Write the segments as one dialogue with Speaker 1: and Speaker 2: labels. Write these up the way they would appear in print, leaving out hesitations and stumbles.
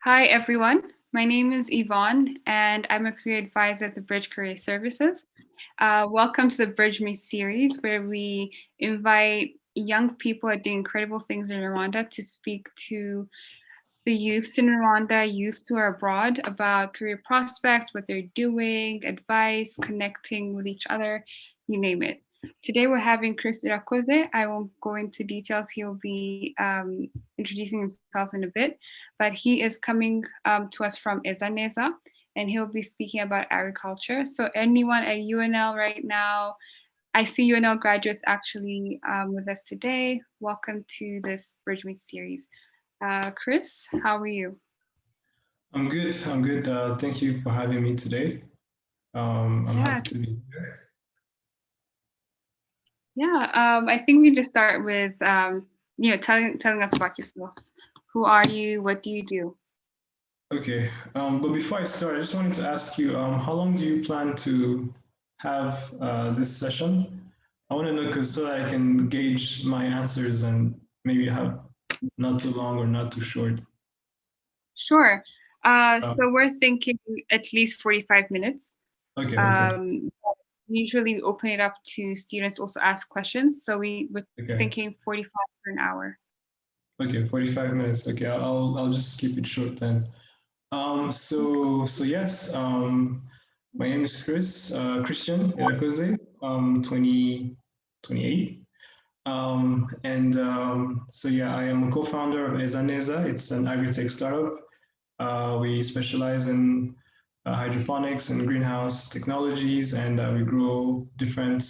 Speaker 1: Hi, everyone. My name is Yvonne, and I'm a career advisor at the Bridge Career Services. Welcome to the Bridge Me series, where we invite young people who are doing incredible things in Rwanda to speak to the youths in Rwanda, youths who are abroad, about career prospects, what they're doing, advice, connecting with each other, you name it. Today we're having Chris Irakoze. I won't go into details. He'll be introducing himself in a bit, but he is coming to us from Eza Neza, and he'll be speaking about agriculture. So anyone at UNL right now, I see UNL graduates actually with us today. Welcome to this Bridge Meet series. Chris, how are you?
Speaker 2: I'm good. I'm good. Thank you for having me today. I'm
Speaker 1: Yeah,
Speaker 2: happy to be here.
Speaker 1: yeah. I think we just start with telling us about yourself. Who are you? What do you do?
Speaker 2: Okay. But before I start, I just wanted to ask you, how long do you plan to have this session? I want to know because so that I can gauge my answers and maybe have not too long or not too short.
Speaker 1: Sure.
Speaker 2: Um,
Speaker 1: So we're thinking at least 45 minutes.
Speaker 2: okay. Okay.
Speaker 1: Um, Usually we open it up to students also ask questions. So we're
Speaker 2: Okay.
Speaker 1: thinking 45 for an hour.
Speaker 2: Okay. 45 minutes. Okay. I'll just keep it short then. So yes. My name is Christian Irakoze. 28. So yeah, I am a co-founder of Eza Neza. It's an agri-tech startup. We specialize in hydroponics and greenhouse technologies, and we grow different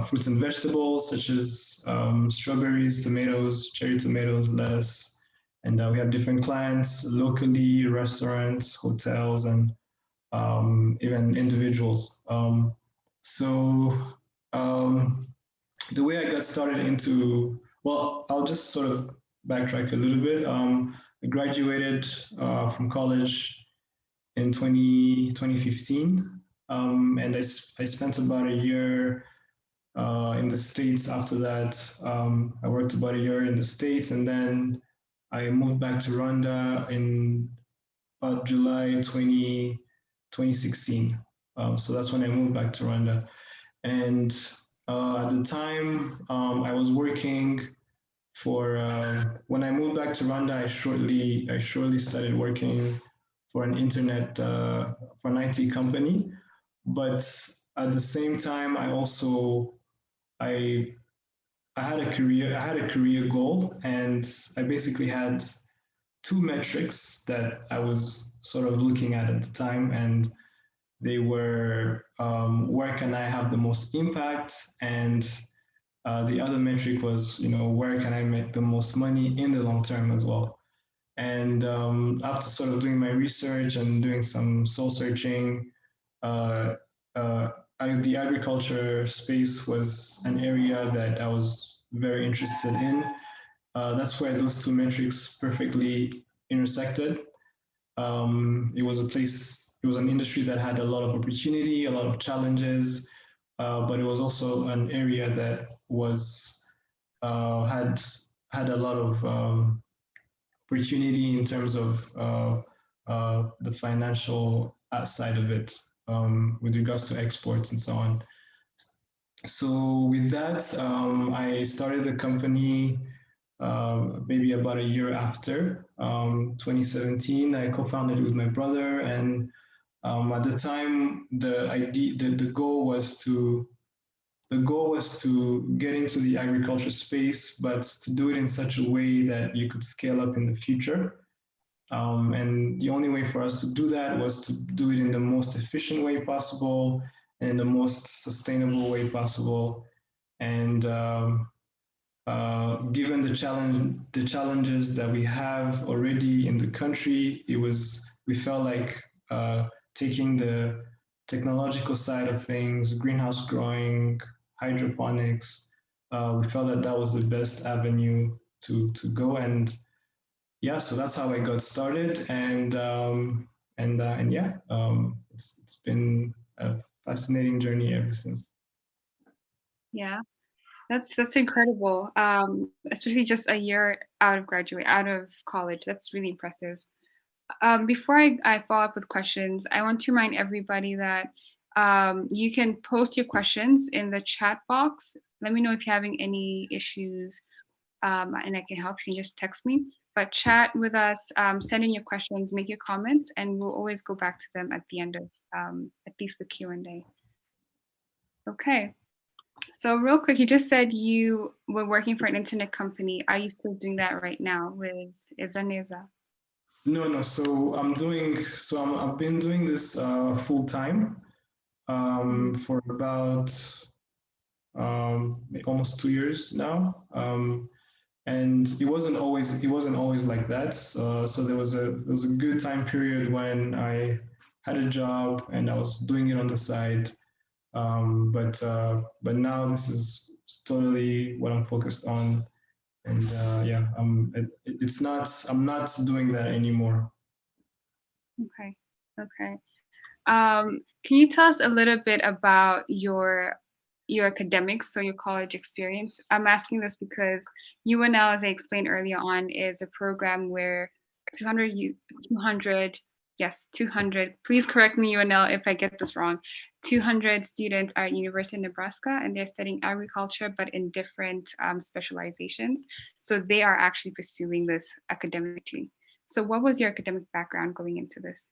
Speaker 2: fruits and vegetables such as strawberries, tomatoes, cherry tomatoes, lettuce, and we have different clients locally, restaurants, hotels, and even individuals. So um, the way I got started into, well, I'll just sort of backtrack a little bit. I graduated from college in 2015, and I spent about a year in the States after that. I worked about a year in the States, and then I moved back to Rwanda in about July 2016. So that's when I moved back to Rwanda. And at the time, I was working for when I moved back to Rwanda. I shortly started working for an internet for an IT company, but at the same time, I I had a career goal, and I basically had two metrics that I was sort of looking at the time, and they were where can I have the most impact, and the other metric was, where can I make the most money in the long term as well. And after sort of doing my research and doing some soul searching, uh, uh, the agriculture space was an area that I was very interested in. That's where those two metrics perfectly intersected. It was a place, it was an industry that had a lot of opportunity, a lot of challenges, but it was also an area that was had had a lot of opportunity in terms of the financial side of it, with regards to exports and so on. So with that, I started the company maybe about a year after, 2017. I co-founded it with my brother, and at the time, the goal was to get into the agriculture space, but to do it in such a way that you could scale up in the future. And the only way for us to do that was to do it in the most efficient way possible and in the most sustainable way possible. And given the challenges that we have already in the country, we felt like taking the technological side of things, greenhouse growing, hydroponics. We felt that that was the best avenue to go, and yeah, so that's how I got started, and yeah, it's been a fascinating journey ever since.
Speaker 1: Yeah, that's incredible. Especially just a year out of college. That's really impressive. Before I follow up with questions, I want to remind everybody that you can post your questions in the chat box. Let me know if you're having any issues, and I can help. You can just text me. But chat with us, send in your questions, make your comments, and we'll always go back to them at the end of at least the Q&A. Okay. So real quick, you just said you were working for an internet company. Are you still doing that right now with Eza Neza?
Speaker 2: No. I've been doing this full time for about almost 2 years now. And it wasn't always like that. So there was a good time period when I had a job and I was doing it on the side. But now this is totally what I'm focused on, and yeah, I'm not doing that anymore.
Speaker 1: Okay. Okay. Can you tell us a little bit about your academics, so your college experience? I'm asking this because UNL, as I explained earlier on, is a program where 200, 200, yes, 200, please correct me, UNL, if I get this wrong. 200 students are at University of Nebraska, and they're studying agriculture, but in different specializations. So they are actually pursuing this academically. So what was your academic background going into this?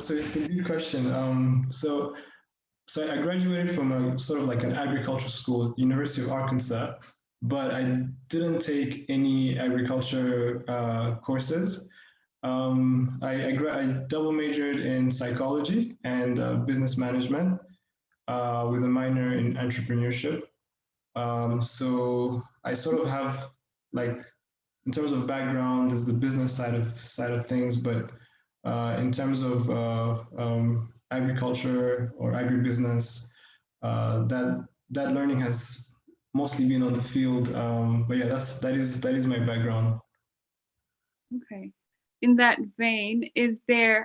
Speaker 2: So it's a good question. So I graduated from a sort of like an agriculture school, University of Arkansas, but I didn't take any agriculture courses. I double majored in psychology and business management with a minor in entrepreneurship. So I sort of have like, in terms of background, there's the business side of things, but in terms of agriculture or agribusiness, that learning has mostly been on the field. But yeah, that is my background.
Speaker 1: Okay. In that vein,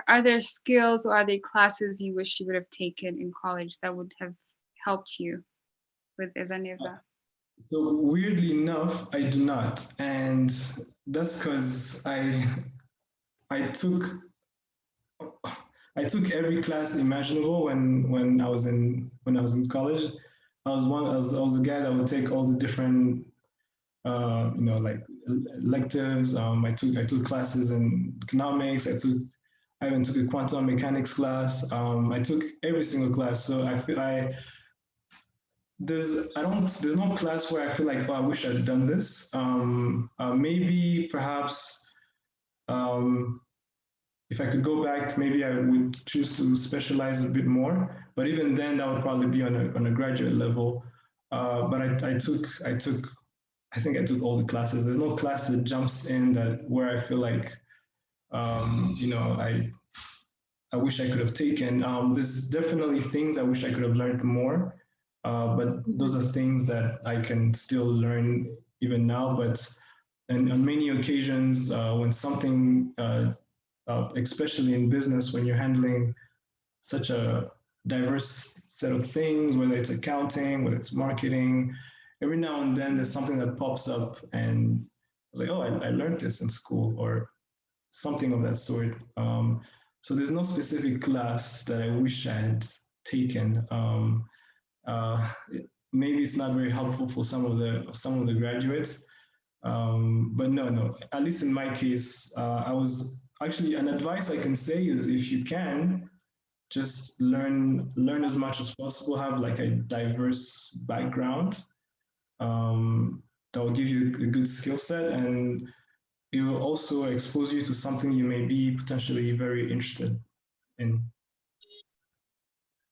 Speaker 1: are there skills or are there classes you wish you would have taken in college that would have helped you with Eza Neza?
Speaker 2: So weirdly enough, I do not, and that's because I took I took every class imaginable when I was in college. I was the guy that would take all the different like electives. I took classes in economics. I even took a quantum mechanics class. I took every single class. So I feel there's no class where I feel like, oh, I wish I'd done this. Maybe perhaps um, if I could go back, maybe I would choose to specialize a bit more. But even then, that would probably be on a graduate level. But I think I took all the classes. There's no class that jumps in that where I feel like I wish I could have taken. There's definitely things I wish I could have learned more, but those
Speaker 1: Mhm.
Speaker 2: are things that I can still learn even now. But and on many occasions, when something, especially in business, when you're handling such a diverse set of things, whether it's accounting, whether it's marketing, every now and then there's something that pops up, and I was like, oh, I learned this in school, or something of that sort. So there's no specific class that I wish I had taken. Uh, Maybe it's not very helpful for some of the graduates, but no. At least in my case, I was actually, an advice I can say is, if you can, just learn as much as possible. Have like a diverse background that will give you a good skill set, and it will also expose you to something you may be potentially very interested in.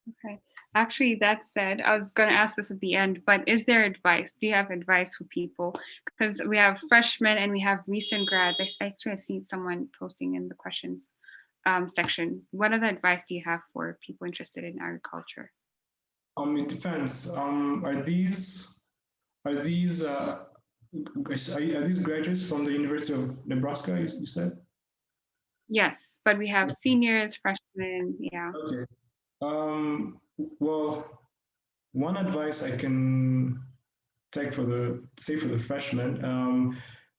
Speaker 1: Okay. Actually, that said, I was going to ask this at the end, but is there advice? Do you have advice for people? Because we have freshmen and we have recent grads. I see someone posting in the questions section. What other advice do you have for people interested in agriculture?
Speaker 2: It depends. Are these graduates from the University of Nebraska? You said.
Speaker 1: Yes, but we have seniors, freshmen. Yeah.
Speaker 2: Okay. Well, one advice I can take for the freshmen.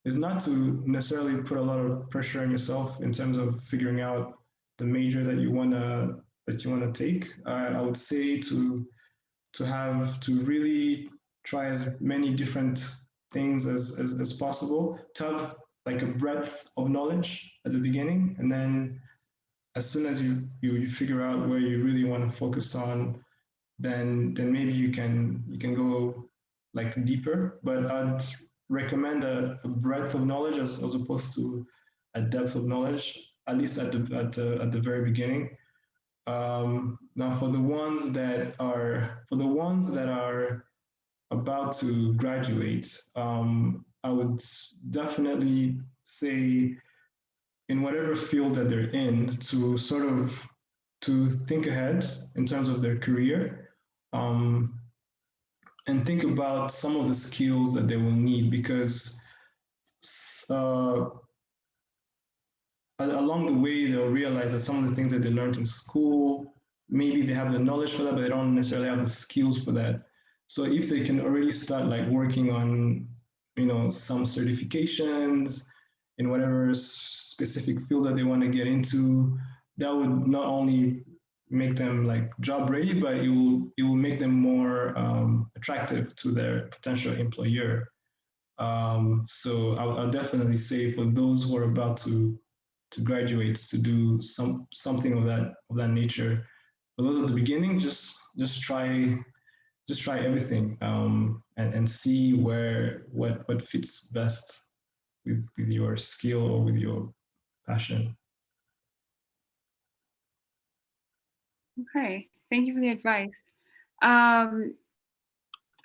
Speaker 2: is not to necessarily put a lot of pressure on yourself in terms of figuring out the major that you wanna take. I would say to really try as many different things as possible, to have like a breadth of knowledge at the beginning, and then as soon as you figure out where you really want to focus on, then maybe you can go like deeper. But I'd recommend a breadth of knowledge as opposed to a depth of knowledge, at least at the very beginning. Now, for the ones that are about to graduate, I would definitely say in whatever field that they're in to think ahead in terms of their career, um, and think about some of the skills that they will need because uh, along the way they'll realize that some of the things that they learned in school, maybe they have the knowledge for that, but they don't necessarily have the skills for that. So if they can already start like working on, some certifications in whatever specific field that they want to get into, that would not only make them like job ready, but it will make them more attractive to their potential employer. So I'll definitely say for those who are about to graduate to do something of that nature. For those at the beginning, just try everything, and see what fits best with your skill or with your passion.
Speaker 1: Okay, thank you for the advice. Um,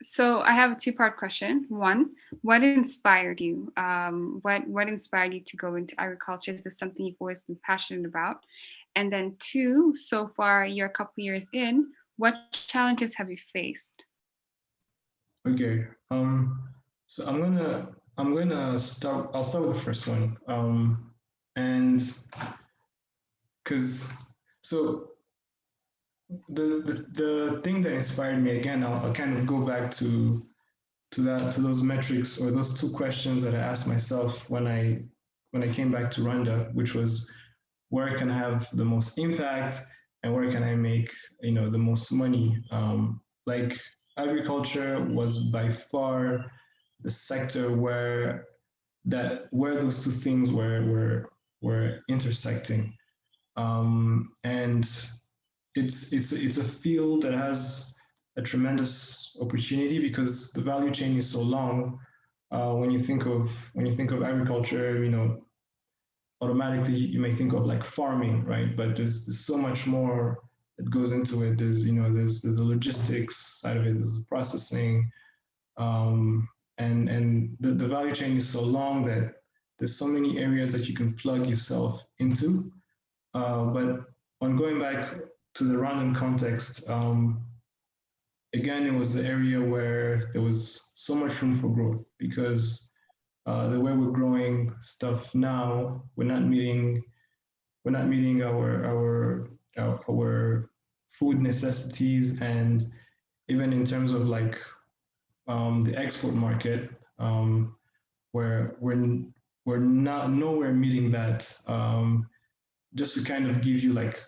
Speaker 1: so I have a two-part question. One, what inspired you? What inspired you to go into agriculture? Is this something you've always been passionate about? And then two, so far you're a couple years in, what challenges have you faced?
Speaker 2: Okay. So I'm gonna start. I'll start with the first one. And because so the thing that inspired me again, I'll kind of go back to those metrics or those two questions that I asked myself when I came back to Rwanda, which was where can I have the most impact and where can I make the most money. Like agriculture was by far the sector where those two things were intersecting, and it's a field that has a tremendous opportunity because the value chain is so long. When you think of agriculture, automatically you may think of like farming, right? But there's so much more that goes into it. There's the logistics side of it, there's the processing, and the value chain is so long that there's so many areas that you can plug yourself into. But on going back to the Rwandan context, again, it was the area where there was so much room for growth because the way we're growing stuff now, we're not meeting our food necessities, and even in terms of like the export market, where we're not nowhere meeting that. Just to kind of give you like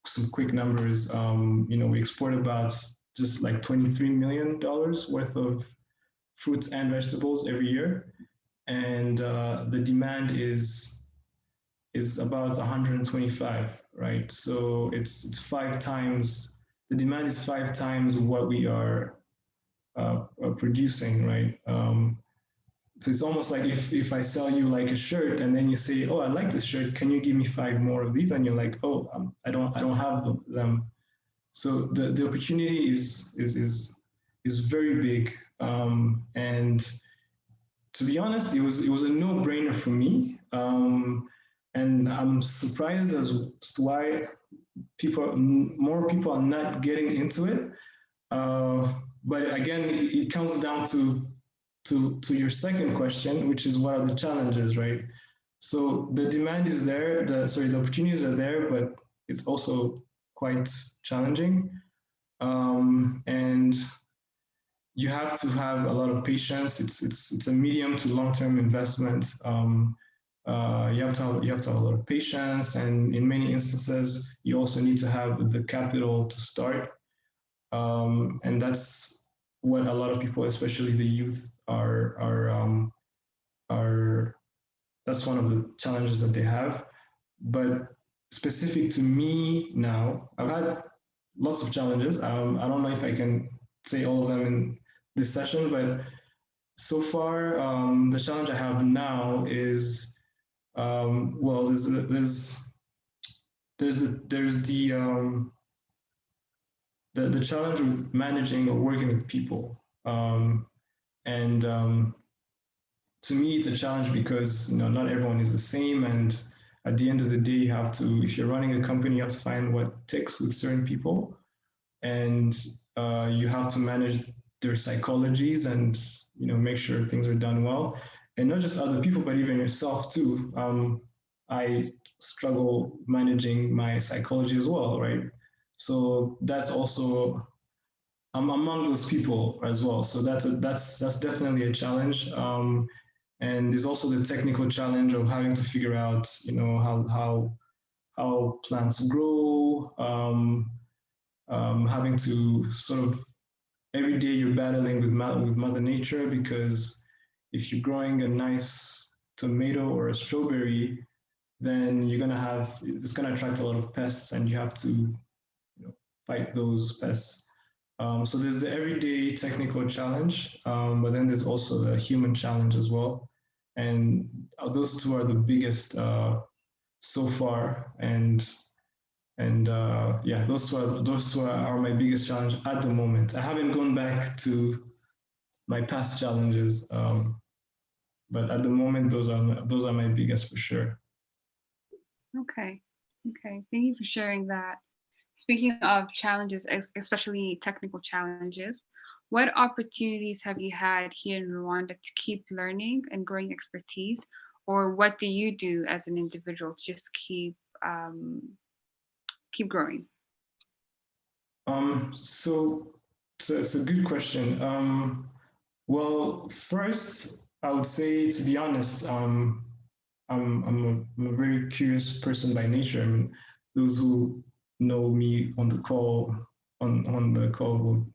Speaker 2: some quick numbers, we export about just like $23 million worth of fruits and vegetables every year, and the demand is about 125, right? So it's 5 times the demand is 5 times what we are producing, right? It's almost like if I sell you like a shirt and then you say, oh, I like this shirt, can you give me 5 more of these? And you're like, oh, I don't have them. So the opportunity is very big, and to be honest, it was a no-brainer for me, and I'm surprised as to why more people are not getting into it. But again, it comes down to your second question, which is what are the challenges, right? So the demand is there, the opportunities are there, but it's also quite challenging. And you have to have a lot of patience. It's a medium to long term investment. You have to have a lot of patience, and in many instances, you also need to have the capital to start. And that's what a lot of people, especially the youth, are. That's one of the challenges that they have. But specific to me now, I've had lots of challenges. I don't know if I can say all of them in this session, but so far, the challenge I have now is well, there's the challenge with managing or working with people, and to me, it's a challenge because not everyone is the same, and at the end of the day, you have to, if you're running a company, you have to find what ticks with certain people, and you have to manage their psychologies and make sure things are done well, and not just other people, but even yourself too. I struggle managing my psychology as well, right? So that's also I'm among those people as well. So that's definitely a challenge. And there's also the technical challenge of having to figure out, how plants grow, having to sort of every day you're battling with Mother Nature because if you're growing a nice tomato or a strawberry, then it's gonna attract a lot of pests, and you have to fight those pests. So there's the everyday technical challenge, but then there's also the human challenge as well, and those two are the biggest so far. And yeah, those two are my biggest challenge at the moment. I haven't gone back to my past challenges, but at the moment, those are my biggest for sure.
Speaker 1: Okay. Okay. Thank you for sharing that. Speaking of challenges, especially technical challenges, what opportunities have you had here in Rwanda to keep learning and growing expertise? Or what do you do as an individual to just keep growing?
Speaker 2: So it's a good question. Well, first, I would say, to be honest, I'm a very curious person by nature. I mean, those who know me on the call will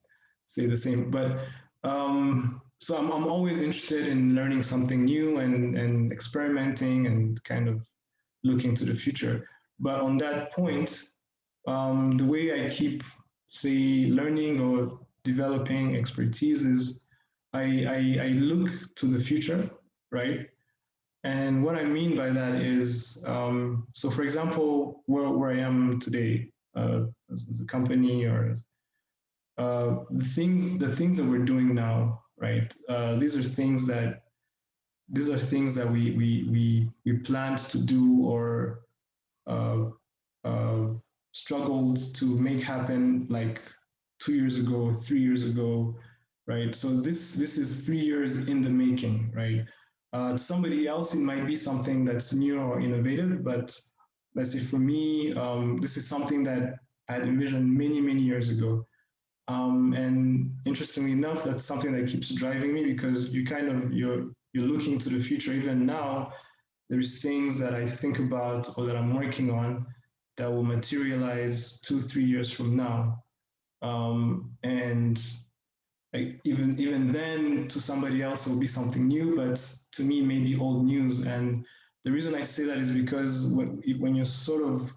Speaker 2: say the same. But so I'm always interested in learning something new and experimenting and kind of looking to the future. But on that point, the way I keep, say, learning or developing expertise is I look to the future, right? And what I mean by that is, so for example, where I am today, as a company, or the things that we're doing now, right? These are things that we planned to do, or uh, uh, struggled to make happen like 2 years ago, 3 years ago, right? So this is 3 years in the making, right? To somebody else, it might be something that's new or innovative, but let's say for me, this is something that I had envisioned many years ago. And interestingly enough, that's something that keeps driving me because you're looking to the future. Even now, there's things that I think about or that I'm working on that will materialize 2, 3 years from now. And even then, to somebody else, it will be something new, but to me, maybe old news. And the reason I say that is because when you're sort of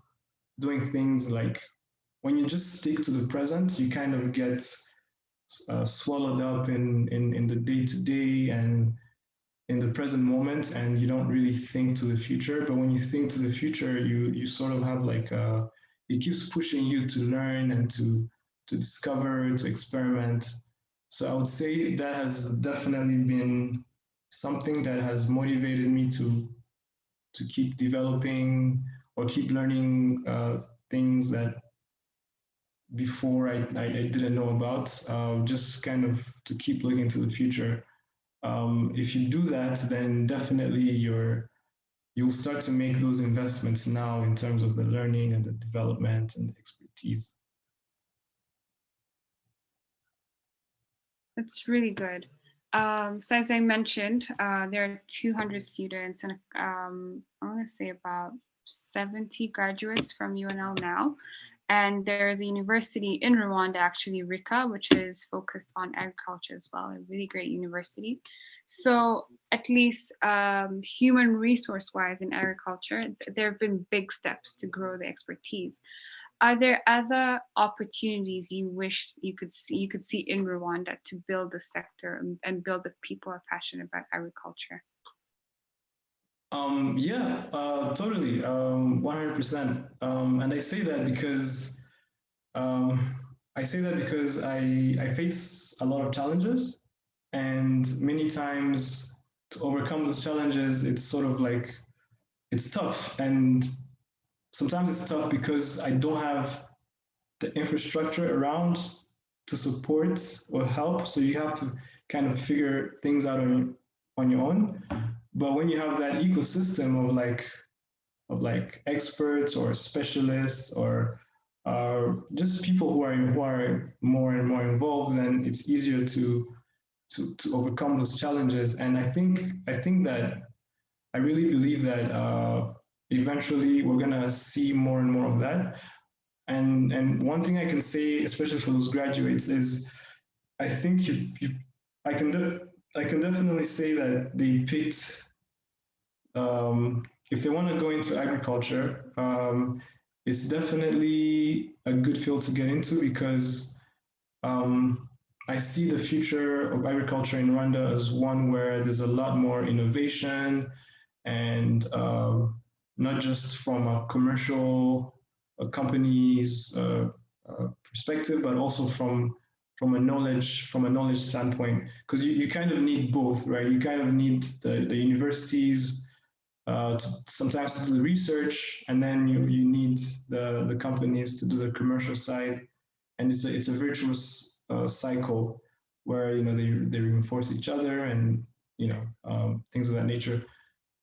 Speaker 2: doing things like when you just stick to the present, you kind of get swallowed up in the day to day and in the present moment, and you don't really think to the future. But when you think to the future, you sort of have like it keeps pushing you to learn and to discover, to experiment. So I would say that has definitely been something that has motivated me to keep developing or keep learning things that before I didn't know about, just kind of to keep looking to the future. If you do that, then definitely you'll start to make those investments now in terms of the learning and the development and the expertise.
Speaker 1: That's really good. So as I mentioned, there are 200 students, and I want to say about 70 graduates from UNL now. And there is a university in Rwanda, actually, Rika, which is focused on agriculture as well, a really great university. So at least human resource wise in agriculture, there have been big steps to grow the expertise. Are there other opportunities you wish you could see in Rwanda to build the sector and build the people who are passionate about agriculture?
Speaker 2: Yeah, totally, 100%. And um, I say that because I face a lot of challenges, and many times to overcome those challenges, it's sort of like it's tough, and sometimes it's tough because I don't have the infrastructure around to support or help. So you have to kind of figure things out on your own. But when you have that ecosystem of like experts or specialists or just people who are more and more involved, then it's easier to overcome those challenges. And I think that I really believe that eventually we're gonna see more and more of that. And one thing I can say, especially for those graduates, is I think I can I can definitely say that they picked if they want to go into agriculture, it's definitely a good field to get into because um, I see the future of agriculture in Rwanda as one where there's a lot more innovation and not just from a commercial company's perspective, but also from a knowledge standpoint, because you kind of need both, right? You kind of need the universities sometimes to do the research, and then you need the companies to do the commercial side, and it's a virtuous cycle where they reinforce each other and things of that nature.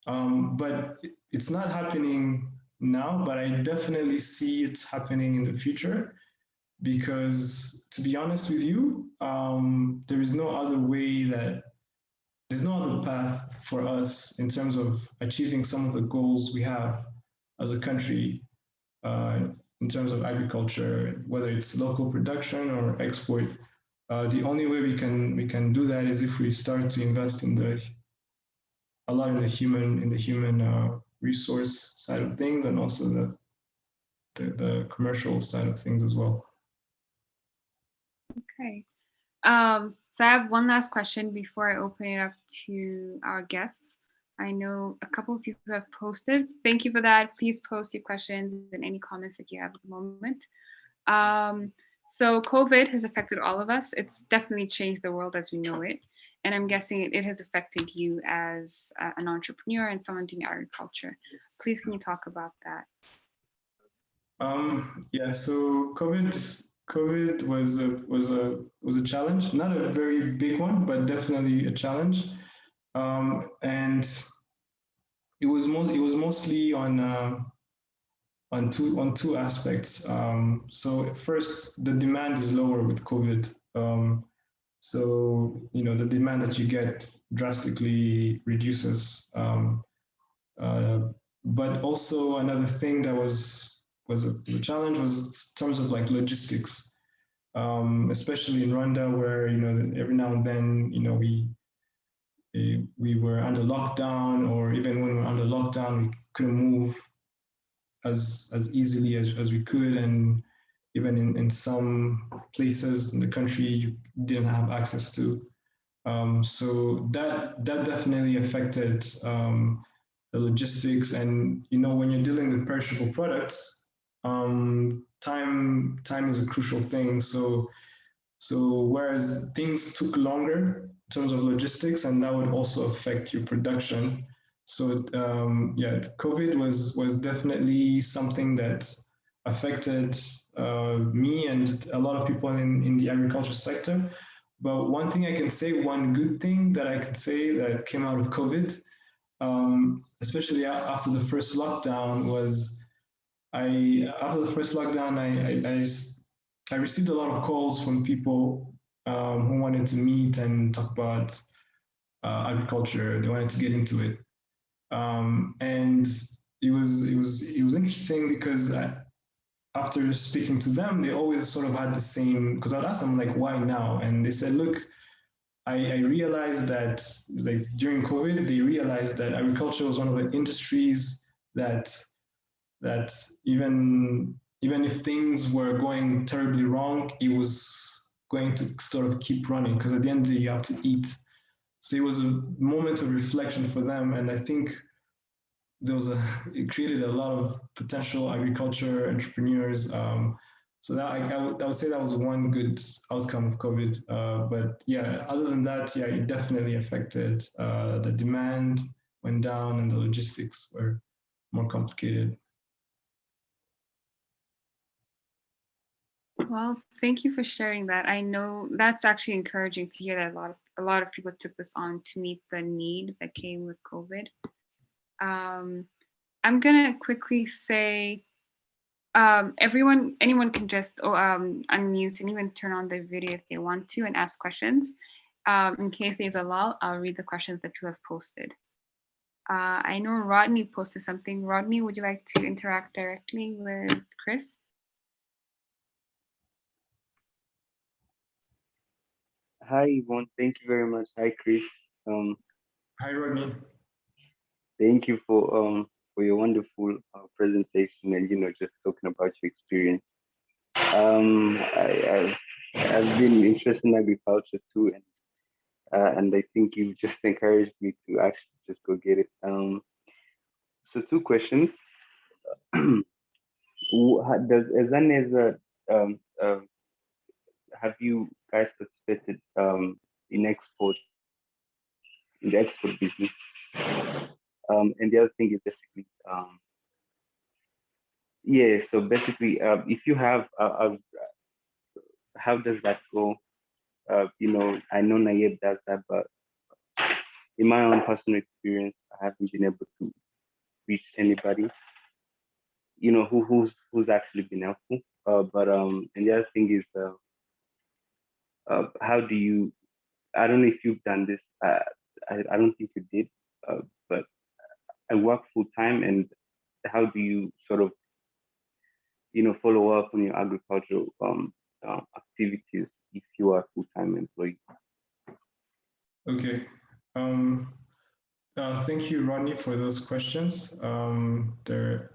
Speaker 2: But it's not happening now, but I definitely see it happening in the future because, to be honest with you, there is no other way that there's no other path for us in terms of achieving some of the goals we have as a country uh, in terms of agriculture, whether it's local production or export. The only way we can do that is if we start to invest in the a lot in the human resource side of things, and also the commercial side of things as well.
Speaker 1: Okay. So I have one last question before I open it up to our guests. I know a couple of people have posted. Thank you for that. Please post your questions and any comments that you have at the moment. Um, so COVID has affected all of us. It's definitely changed the world as we know it. And I'm guessing it has affected you as an entrepreneur and someone doing agriculture. Please, can you talk about that?
Speaker 2: Yeah, so COVID was a challenge, not a very big one, but definitely a challenge. And it was mostly on two aspects. So first, the demand is lower with COVID. So the demand that you get drastically reduces. Uh, but also another thing that was a challenge was in terms of like logistics, especially in Rwanda, where every now and then we were under lockdown, or even when we were under lockdown, we couldn't move as easily as we could, and even in some places in the country you didn't have access to. So that definitely affected the logistics, and when you're dealing with perishable products, time is a crucial thing. So whereas things took longer in terms of logistics, and that would also affect your production. So yeah, COVID was definitely something that affected me and a lot of people in the agriculture sector. But one thing I can say, one good thing that I can say that came out of COVID, especially after the first lockdown, was after the first lockdown, I received a lot of calls from people who wanted to meet and talk about agriculture. They wanted to get into it, and it was interesting because after speaking to them, they always sort of had the same. Because I'd ask them like, why now? And they said, look, I realized that like during COVID, they realized that agriculture was one of the industries that that even if things were going terribly wrong, it was going to sort of keep running because at the end of the day, you have to eat. So it was a moment of reflection for them, and I think there was a it created a lot of potential agriculture entrepreneurs. So that I would say that was one good outcome of COVID. But yeah, other than that, yeah, it definitely affected. The demand went down and the logistics were more complicated.
Speaker 1: Well, thank you for sharing that. I know that's actually encouraging to hear that a lot of people took this on to meet the need that came with COVID. Um, I'm gonna quickly say, anyone can just unmute and even turn on their video if they want to and ask questions. In case there's a lull, I'll read the questions that you have posted. I know Rodney posted something. Rodney, would you like to interact directly with Chris?
Speaker 3: Hi, Yvonne. Thank you very much. Hi, Chris. Um,
Speaker 2: Hi, Rodney.
Speaker 3: Thank you for your wonderful presentation and just talking about your experience. I've been interested in agriculture too, and I think you've just encouraged me to actually just go get it. So two questions. Does Eza Neza have you guys participated in the export business? And the other thing is basically, yeah. So basically, if you have, how does that go? I know Nayeb does that, but in my own personal experience, I haven't been able to reach anybody, who's actually been helpful. But and the other thing is, how do you? I don't know if you've done this. I don't think you did, but I work full time, and how do you sort of follow up on your agricultural activities if you are a full-time employee?
Speaker 2: Okay. Um, Thank you, Rodney, for those questions. They're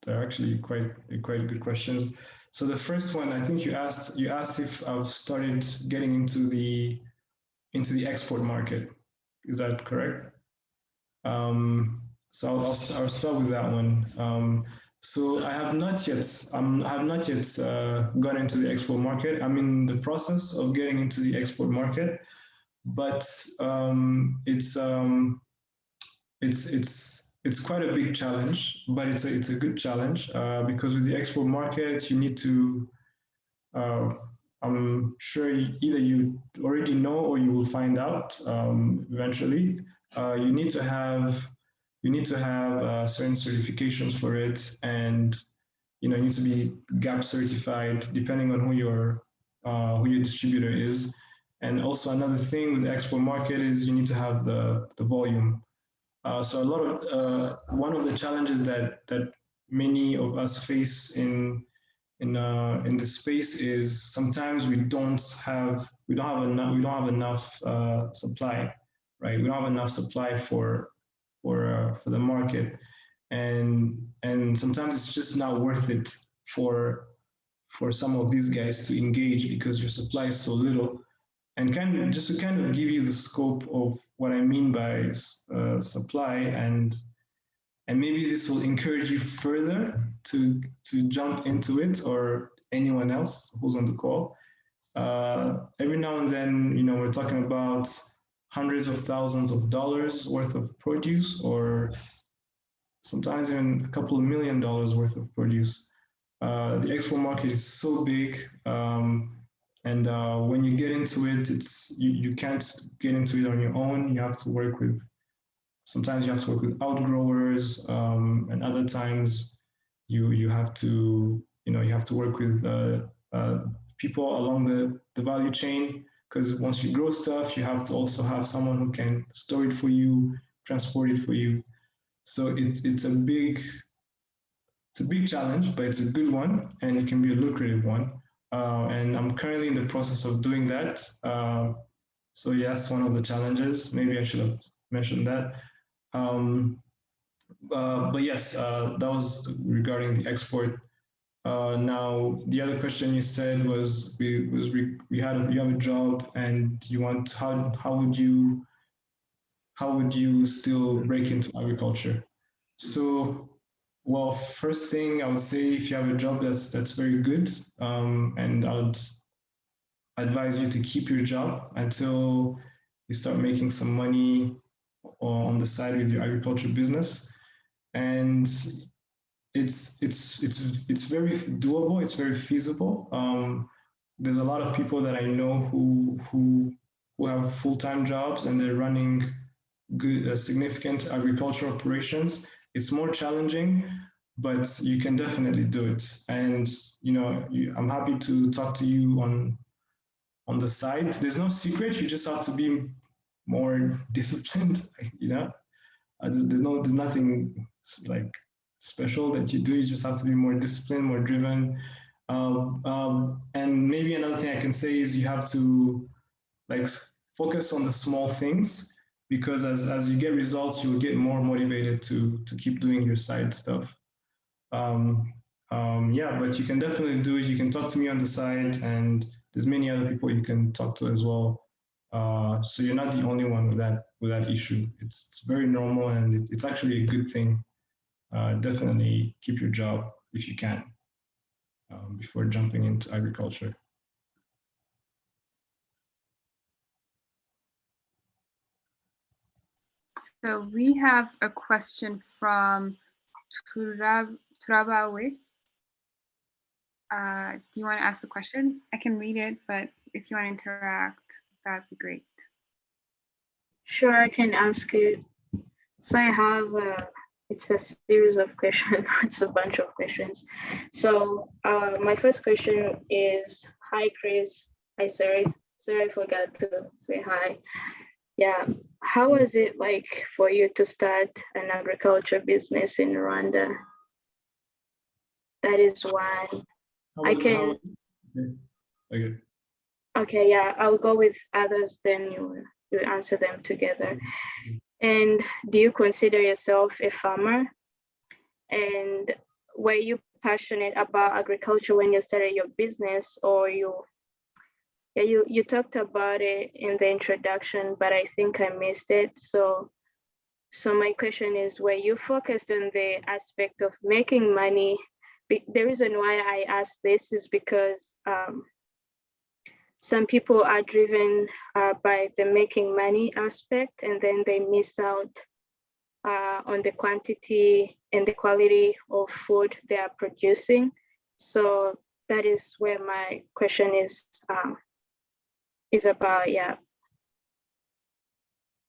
Speaker 2: actually quite good questions. So the first one, I think you asked if I've started getting into the export market. Is that correct? So I'll start with that one. So I have not yet got into the export market. I'm in the process of getting into the export market, but it's quite a big challenge, but it's a good challenge because with the export market, you need to. Uh, I'm sure either you already know or you will find out eventually. You need to have certain certifications for it, and you need to be GAP certified, depending on who your distributor is. And also another thing with the export market is you need to have the volume. So one of the challenges that many of us face in this space is sometimes we don't have enough supply, right? We don't have enough supply for the market, and sometimes it's just not worth it for some of these guys to engage because your supply is so little. And kind of give you the scope of what I mean by supply, and maybe this will encourage you further to jump into it, or anyone else who's on the call. Every now and then, we're talking about hundreds of thousands of dollars worth of produce, or sometimes even a couple of $1 million worth of produce. The export market is so big, and when you get into it, you can't get into it on your own. Sometimes you have to work with outgrowers, and other times you have to work with people along the value chain. because once you grow stuff, you have to also have someone who can store it for you, transport it for you. So it's a big challenge, but it's a good one, and it can be a lucrative one. And I'm currently in the process of doing that. So yes, one of the challenges. Maybe I should have mentioned that. Um, but yes, that was regarding the export. Now the other question you said was we had you have a job and you want how would you still break into agriculture? So well, first thing I would say, if you have a job that's very good, and I would advise you to keep your job until you start making some money on the side with your agriculture business. And it's very doable. It's very feasible. There's a lot of people that I know who have full-time jobs and they're running good significant agricultural operations. It's more challenging, but you can definitely do it. And I'm happy to talk to you on the side. There's no secret. You just have to be more disciplined. There's nothing like special that you do. You just have to be more disciplined, more driven. And maybe another thing I can say is you have to like focus on the small things, because as you get results, you'll get more motivated to keep doing your side stuff. Yeah, but you can definitely do it. You can talk to me on the side, and there's many other people you can talk to as well. So you're not the only one with that issue. It's very normal, and it's actually a good thing. Definitely keep your job if you can before jumping into agriculture.
Speaker 1: So we have a question from Turabawe. Do you want to ask the question? I can read it, but if you want to interact, that'd be great.
Speaker 4: Sure, I can ask it. So I have, it's a series of questions. It's a bunch of questions. So my first question is, hi, Chris. Hi, sorry, I forgot to say hi. Yeah, how was it like for you to start an agriculture business in Rwanda? That is one.
Speaker 2: Okay.
Speaker 4: Okay, yeah, I'll go with others, then you answer them together. And do you consider yourself a farmer? And were you passionate about agriculture when you started your business, or you talked about it in the introduction, but I think I missed it. So my question is, were you focused on the aspect of making money? The reason why I ask this is because some people are driven by the making money aspect, and then they miss out on the quantity and the quality of food they are producing. So that is where my question is about, yeah.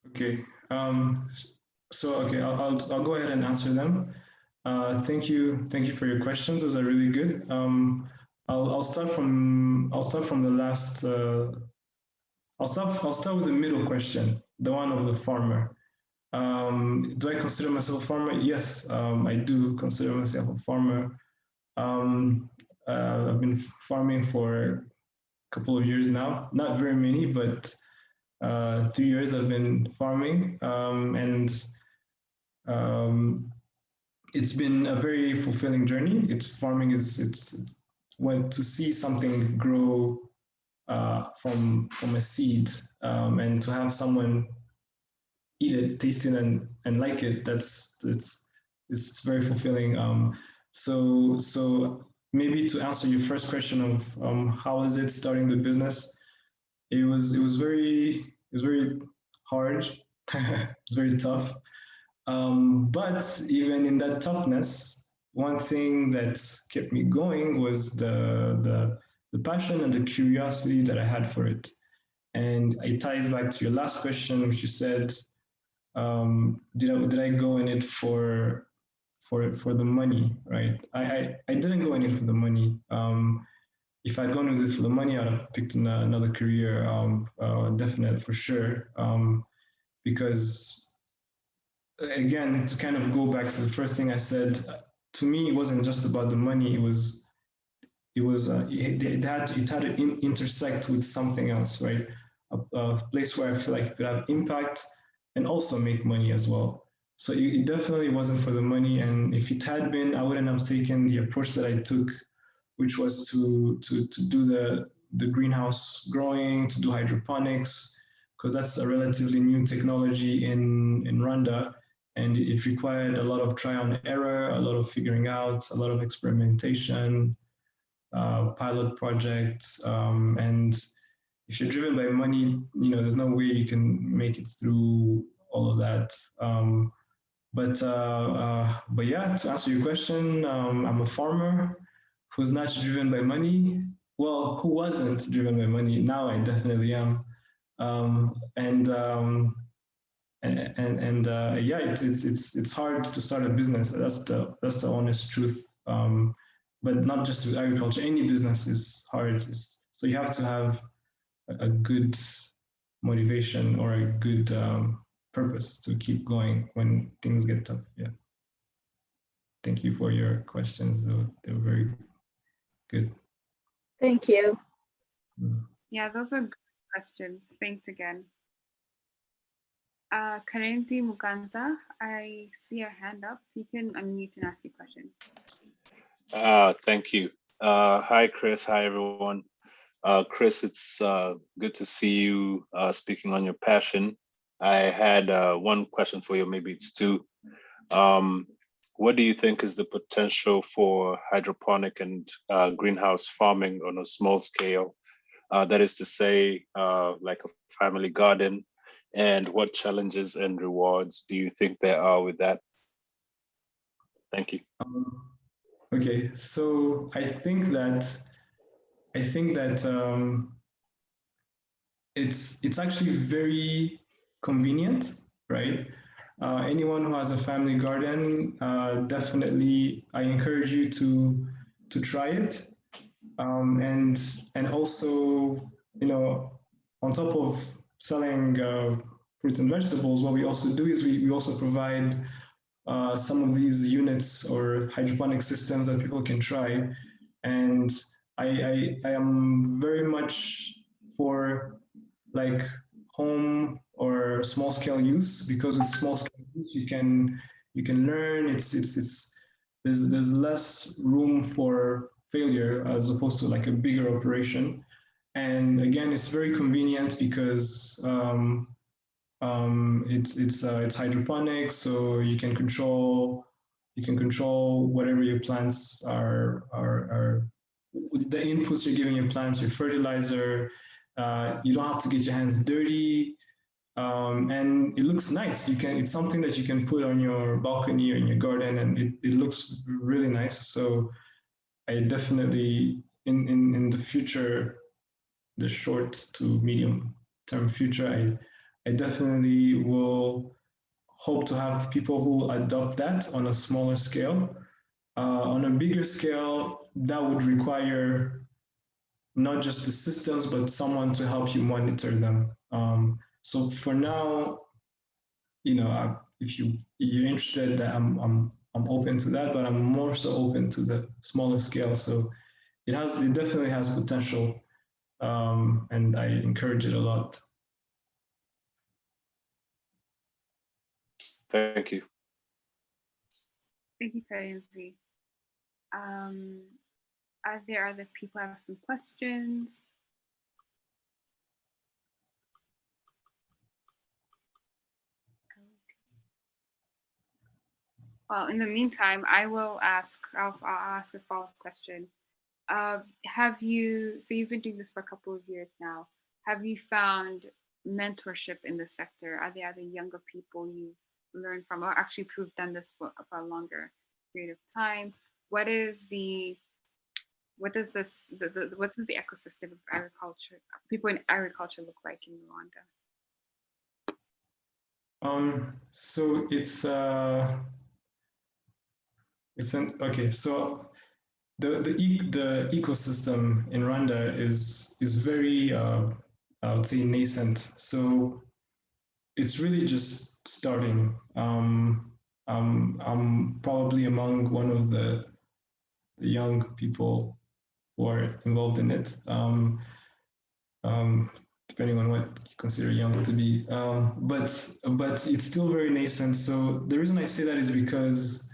Speaker 2: Okay. Okay, I'll go ahead and answer them. Thank you for your questions. Those are really good. I'll start from the last. I'll start with the middle question, the one of the farmer. Do I consider myself a farmer? Yes, I do consider myself a farmer. I've been farming for a couple of years now. Not very many, but 3 years I've been farming, and it's been a very fulfilling journey. Farming it's when to see something grow from a seed, and to have someone eat it, taste it, and like it. It's very fulfilling. So maybe to answer your first question of how is it starting the business, it was very hard. It's very tough. But even in that toughness, one thing that kept me going was the passion and the curiosity that I had for it. And it ties back to your last question, which you said, did I go in it for the money, right? I didn't go in it for the money. if I'd gone with it for the money, I'd have picked another career, definitely for sure. Because again, to kind of go back to the first thing I said, to me, it wasn't just about the money. It had to intersect with something else, right? A place where I feel like it could have impact and also make money as well. So it definitely wasn't for the money. And if it had been, I wouldn't have taken the approach that I took, which was to do the greenhouse growing, to do hydroponics, because that's a relatively new technology in Rwanda, and it required a lot of trial and error, a lot of figuring out, a lot of experimentation, pilot projects, and if you're driven by money, there's no way you can make it through all of that. But yeah, to answer your question, I'm a farmer who's not driven by money. Well, who wasn't driven by money. Now I definitely am. Yeah, it's hard to start a business. That's the honest truth. But not just with agriculture. Any business is hard. So you have to have a good motivation or a good purpose to keep going when things get tough. Yeah. Thank you for your questions. They were very good.
Speaker 4: Thank you.
Speaker 1: Yeah, those are good questions. Thanks again. Karenzi Muganza, I see your hand up. You can unmute and ask your question.
Speaker 5: Thank you. Hi, Chris. Hi, everyone. Chris, it's good to see you speaking on your passion. I had one question for you, maybe it's two. What do you think is the potential for hydroponic and greenhouse farming on a small scale? That is to say, like a family garden, and what challenges and rewards do you think there are with that? Thank you.
Speaker 2: Okay, so I think that it's actually very convenient, right? Anyone who has a family garden, definitely I encourage you to try it, and also, on top of selling fruits and vegetables, what we also do is we also provide some of these units or hydroponic systems that people can try. And I am very much for like home or small scale use, because with small scale use you can learn. There's less room for failure as opposed to like a bigger operation. And again, it's very convenient because it's hydroponic, so you can control whatever your plants are the inputs you're giving your plants, your fertilizer. You don't have to get your hands dirty, and it looks nice. It's something that you can put on your balcony or in your garden, and it looks really nice. So I definitely in the future, the short to medium term future, I definitely will hope to have people who adopt that on a smaller scale. On a bigger scale, that would require not just the systems, but someone to help you monitor them. So for now, if you're interested, I'm open to that, but I'm more so open to the smaller scale. So it definitely has potential, and I encourage it a lot.
Speaker 5: Thank you.
Speaker 1: Thank you, Karenzi. Are there other people who have some questions? Well, in the meantime, I'll ask a follow-up question. So you've been doing this for a couple of years now. Have you found mentorship in the sector? Are there other younger people you've learned from, or actually who've done this for a longer period of time? What does the ecosystem of agriculture, people in agriculture, look like in Rwanda?
Speaker 2: So okay. So the ecosystem in Rwanda is very I would say nascent. So it's really just starting. I'm probably among one of the young people who are involved in it. Depending on what you consider young to be, but it's still very nascent. So the reason I say that is because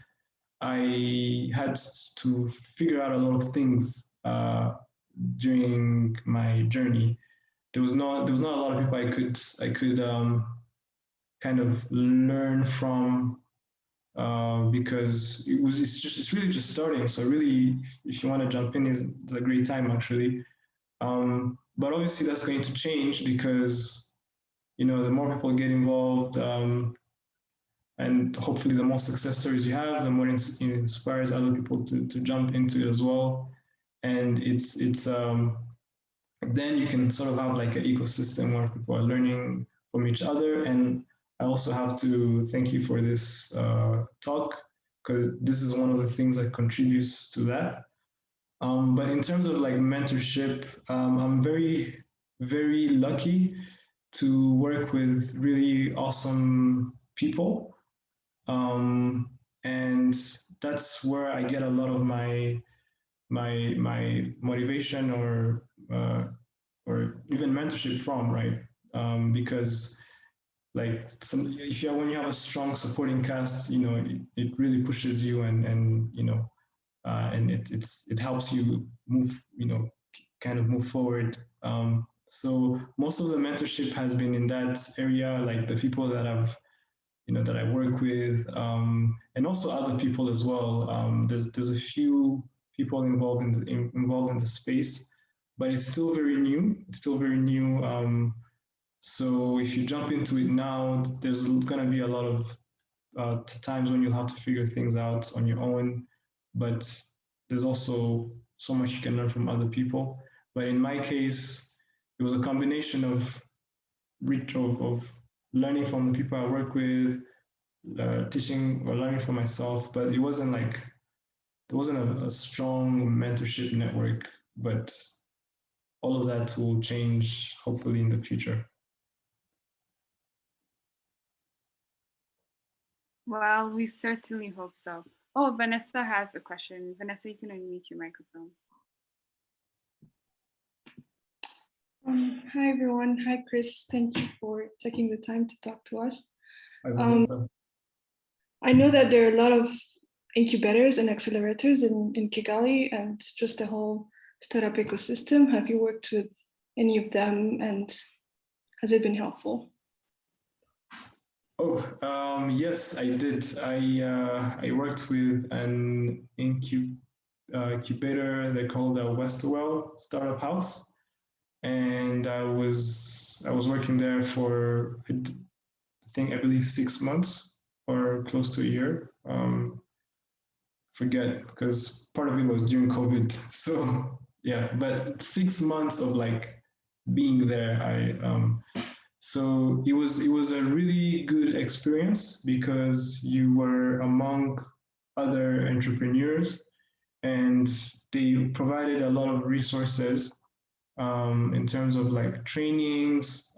Speaker 2: I had to figure out a lot of things during my journey. There was not a lot of people I could kind of learn from because it's really just starting. So really, if you want to jump in, it's a great time actually. But obviously that's going to change because the more people get involved, and hopefully the more success stories you have, the more it inspires other people to jump into it as well. And it's then you can sort of have like an ecosystem where people are learning from each other. And I also have to thank you for this talk because this is one of the things that contributes to that. But in terms of like mentorship, I'm very, very lucky to work with really awesome people. And that's where I get a lot of my motivation or even mentorship from, right? Because like if you when you have a strong supporting cast, it really pushes you and it helps you move, kind of move forward. So most of the mentorship has been in that area, like the people that that I work with, and also other people as well. There's a few people involved in the space, but it's still very new. It's still very new. So if you jump into it now, there's going to be a lot of times when you'll have to figure things out on your own, but there's also so much you can learn from other people. But in my case, it was a combination of learning from the people I work with, teaching or learning for myself, but it wasn't like there wasn't a strong mentorship network. But all of that will change hopefully in the future.
Speaker 1: Well, we certainly hope so. Oh, Vanessa has a question. Vanessa, you can unmute your microphone.
Speaker 6: Hi, everyone. Hi, Chris. Thank you for taking the time to talk to us.
Speaker 2: Hi, Vanessa.
Speaker 6: I know that there are a lot of incubators and accelerators in Kigali and just the whole startup ecosystem. Have you worked with any of them and has it been helpful?
Speaker 2: Oh, yes, I did. I worked with an incubator. They called Westerwell Startup House, and I was working there for I believe 6 months or close to a year. Forget because part of it was during COVID. So yeah, but 6 months of like being there, so it was a really good experience because you were among other entrepreneurs and they provided a lot of resources in terms of like trainings.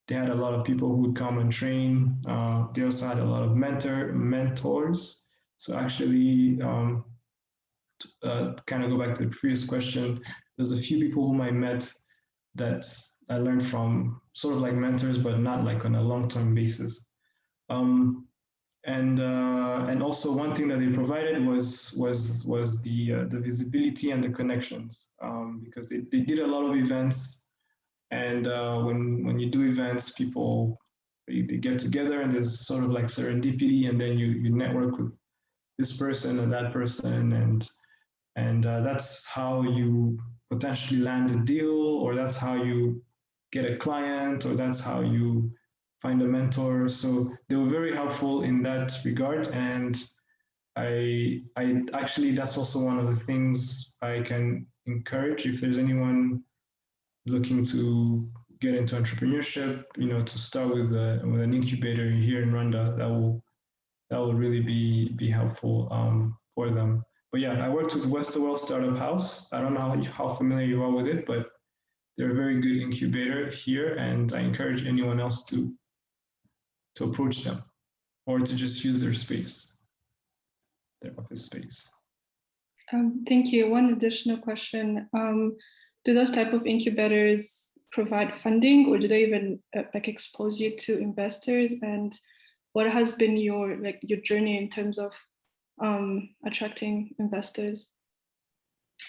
Speaker 2: They had a lot of people who would come and train. They also had a lot of mentors. So actually, kind of go back to the previous question, there's a few people whom I met that I learned from, sort of like mentors, but not like on a long-term basis. And also one thing that they provided was the visibility and the connections, because they did a lot of events, and when you do events, people they get together and there's sort of like serendipity, and then you network with this person and that person, and that's how you potentially land a deal, or that's how you get a client, or that's how you find a mentor. So they were very helpful in that regard, and I actually that's also one of the things I can encourage if there's anyone looking to get into entrepreneurship, to start with an incubator here in Rwanda. That will really be helpful for them. But yeah, I worked with Westerwell Startup House. I don't know how familiar you are with it, but they're a very good incubator here, and I encourage anyone else to approach them or to just use their space, their office space.
Speaker 6: Thank you. One additional question. Do those type of incubators provide funding, or do they even like expose you to investors? And what has been your journey in terms of attracting investors?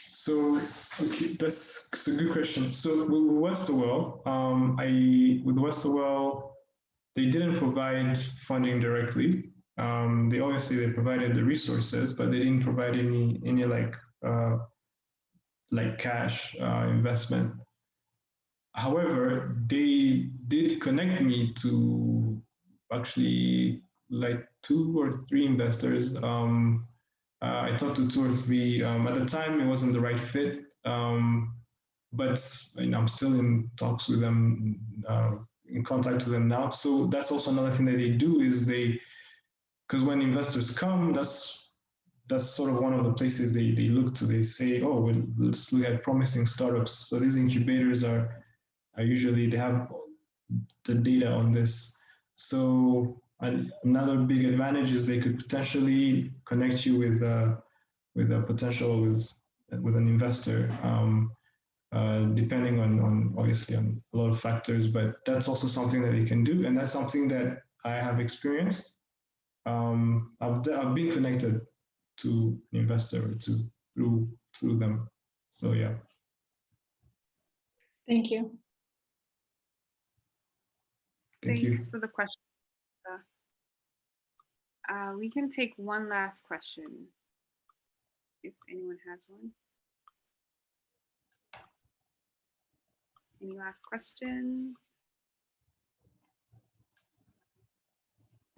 Speaker 2: So, okay, that's a good question. So with Westerwell, with Westerwell, they didn't provide funding directly. They obviously provided the resources, but they didn't provide any like cash investment. However, they did connect me to actually like 2 or 3 investors. I talked to 2 or 3. At the time, it wasn't the right fit, but I'm still in talks with them, in contact with them now. So that's also another thing that they do is because when investors come, that's sort of one of the places they look to. They say, oh, well, let's look at promising startups. So these incubators are usually, they have the data on this. So another big advantage is they could potentially connect you with a potential with an investor, depending on obviously on a lot of factors. But that's also something that they can do, and that's something that I have experienced. I've been connected to an investor through them. So yeah.
Speaker 6: Thank you.
Speaker 1: Thanks for the question. We can take one last question if anyone has one. Any last questions?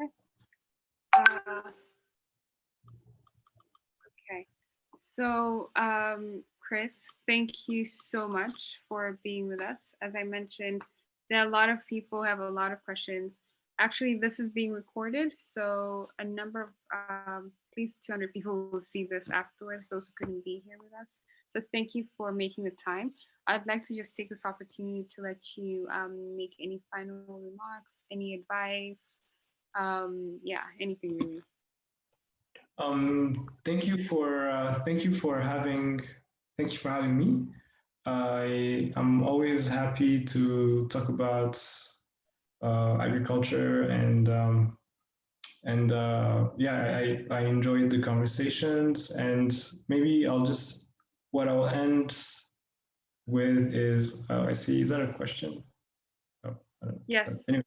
Speaker 1: Okay. Okay. So, Chris, thank you so much for being with us. As I mentioned, there are a lot of people who have a lot of questions. Actually, this is being recorded, so a number of, at least 200 people will see this afterwards, those who couldn't be here with us. So thank you for making the time. I'd like to just take this opportunity to let you make any final remarks, any advice, yeah, anything really.
Speaker 2: Thank you for having me. I'm always happy to talk about agriculture, and yeah, I enjoyed the conversations, and maybe what I'll end with is, I see, is that a question? Oh,
Speaker 1: yes.
Speaker 2: Anyway.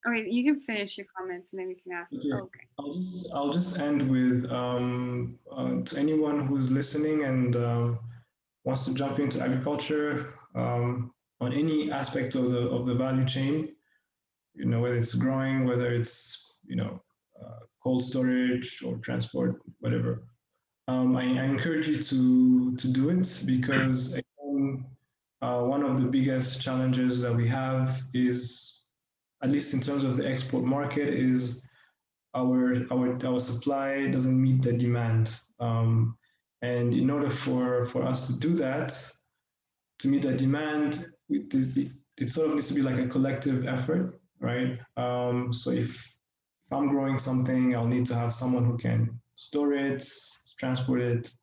Speaker 1: Okay, you can finish your comments and then we can ask.
Speaker 2: Okay.
Speaker 1: Oh, okay.
Speaker 2: I'll just end with to anyone who's listening and wants to jump into agriculture, on any aspect of the value chain, whether it's growing, whether it's cold storage or transport, whatever. I encourage you to do it, because again, one of the biggest challenges that we have is, at least in terms of the export market, is our supply doesn't meet the demand. And in order for us to do that, to meet that demand, it sort of needs to be like a collective effort, right? So if I'm growing something, I'll need to have someone who can store it, transport it.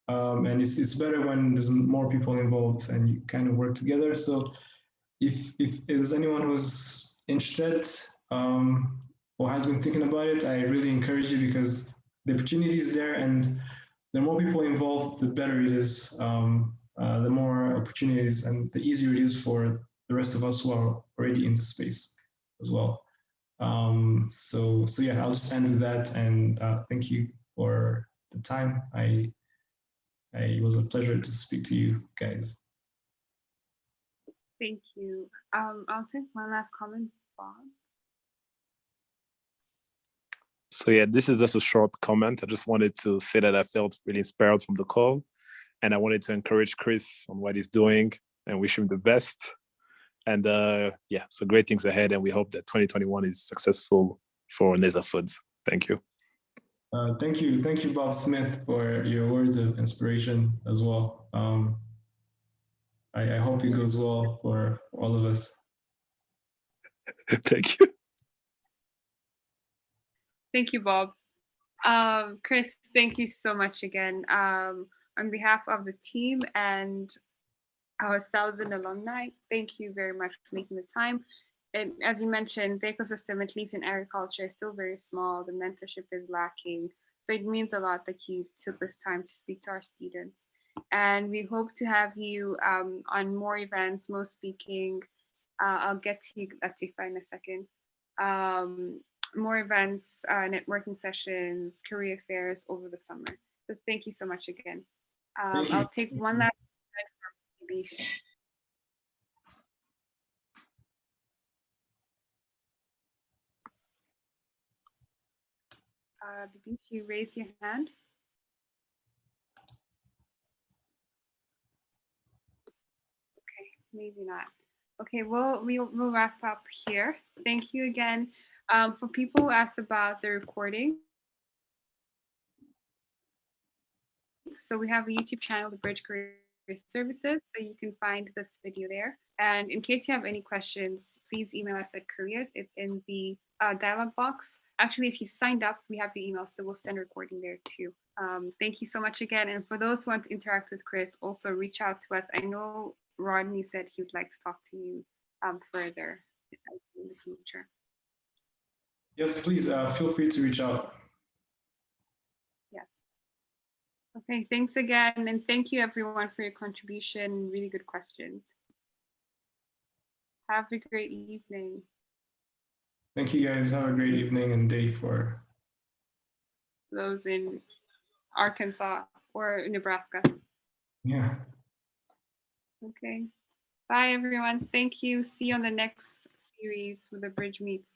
Speaker 2: And it's better when there's more people involved and you kind of work together. So if there's anyone who's interested, or has been thinking about it, I really encourage you, because the opportunity is there, and the more people involved, the better it is. The more opportunities and the easier it is for the rest of us who are already in the space as well. So yeah, I'll just end with that, and thank you for the time. It was a pleasure to speak to you guys.
Speaker 1: Thank you. I'll take one last comment, Bob.
Speaker 7: So yeah, this is just a short comment. I just wanted to say that I felt really inspired from the call, and I wanted to encourage Chris on what he's doing and wish him the best. And yeah, so great things ahead, and we hope that 2021 is successful for Neza Foods. Thank you.
Speaker 2: Thank you, Bob Smith, for your words of inspiration as well. I hope it goes well for all of us.
Speaker 7: Thank you.
Speaker 1: Thank you, Bob. Chris, thank you so much again. On behalf of the team and our 1,000 alumni, thank you very much for making the time. And as you mentioned, the ecosystem, at least in agriculture, is still very small. The mentorship is lacking. So it means a lot that you took this time to speak to our students. And we hope to have you on more events, more speaking. I'll get to Latifa in a second. More events, networking sessions, career fairs over the summer. So thank you so much again.
Speaker 2: Thank you.
Speaker 1: I'll take one last slide from Bibish. Bibish, you raised your hand. Okay, maybe not. Okay, we'll wrap up here. Thank you again. For people who asked about the recording, so we have a YouTube channel, The Bridge Career Services, so you can find this video there. And in case you have any questions, please email us at careers. It's in the dialog box. Actually, if you signed up, we have the email, so we'll send a recording there too. Thank you so much again. And for those who want to interact with Chris, also reach out to us. I know Rodney said he would like to talk to you further in the future.
Speaker 2: Yes, please feel free to reach out.
Speaker 1: Yes. Okay, thanks again. And thank you everyone for your contribution. Really good questions. Have a great evening.
Speaker 2: Thank you guys. Have a great evening and day for
Speaker 1: those in Arkansas or Nebraska.
Speaker 2: Yeah.
Speaker 1: Okay. Bye, everyone. Thank you. See you on the next series where the bridge meets.